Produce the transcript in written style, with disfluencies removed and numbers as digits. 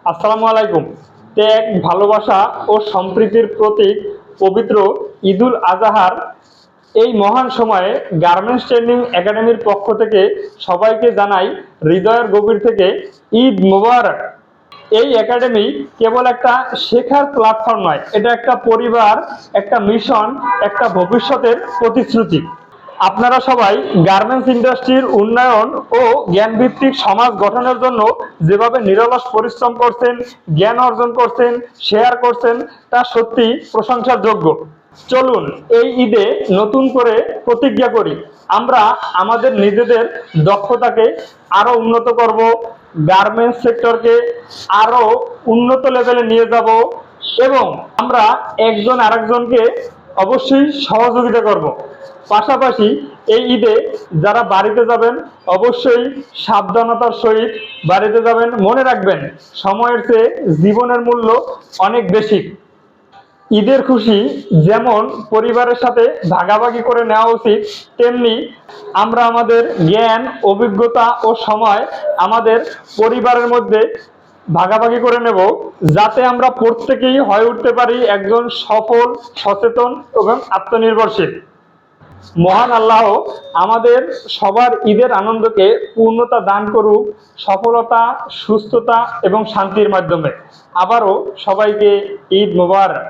আসসালামু আলাইকুম। ত্যাগ, ভালোবাসা ও সম্প্রীতির প্রতীক পবিত্র ঈদুল আজহার এই মহান সময়ে গার্মেন্টস ট্রেনিং একাডেমির পক্ষ থেকে সবাইকে জানাই হৃদয়ের গভীর থেকে ঈদ মোবারক। এই একাডেমি কেবল একটা শেখার প্ল্যাটফর্ম নয়, এটা একটা পরিবার, একটা মিশন, একটা ভবিষ্যতের প্রতিশ্রুতি। আপনারা সবাই গার্মেন্টস ইন্ডাস্ট্রির উন্নয়ন ও জ্ঞানভিত্তিক সমাজ গঠনের জন্য যেভাবে নিরলস পরিশ্রম করছেন, জ্ঞান অর্জন করছেন, শেয়ার করছেন, তা সত্যি প্রশংসার যোগ্য। চলুন এই ঈদে নতুন করে প্রতিজ্ঞা করি, আমরা আমাদের নিজেদের দক্ষতাকে আরো উন্নত করব, গার্মেন্টস সেক্টরকে আরো উন্নত লেভেলে নিয়ে যাব এবং আমরা একজন আরেকজনকে অবশ্যই সহযোগিতা করব। পাশাপাশি এই ঈদে যারা বাড়িতে যাবেন অবশ্যই সাবধানতার সহিত বাড়িতে যাবেন। মনে রাখবেন, সময়ের চেয়ে জীবনের মূল্য অনেক বেশি। ঈদের খুশি যেমন পরিবারের সাথে ভাগাভাগি করে নেওয়া উচিত, তেমনি আমরা আমাদের জ্ঞান, অভিজ্ঞতা ও সময় আমাদের পরিবারের মধ্যে ভাগাভাগি করে নেব, যাতে আমরা প্রত্যেকেই হয়ে উঠতে পারি একজন সফল, সচেতন এবং আত্মনির্ভরশীল। মহান আল্লাহ আমাদের সবার ঈদের আনন্দকে পূর্ণতা দান করুক, সফলতা, সুস্থতা এবং শান্তির মাধ্যমে। আবারও সবাইকে ঈদ মোবারক।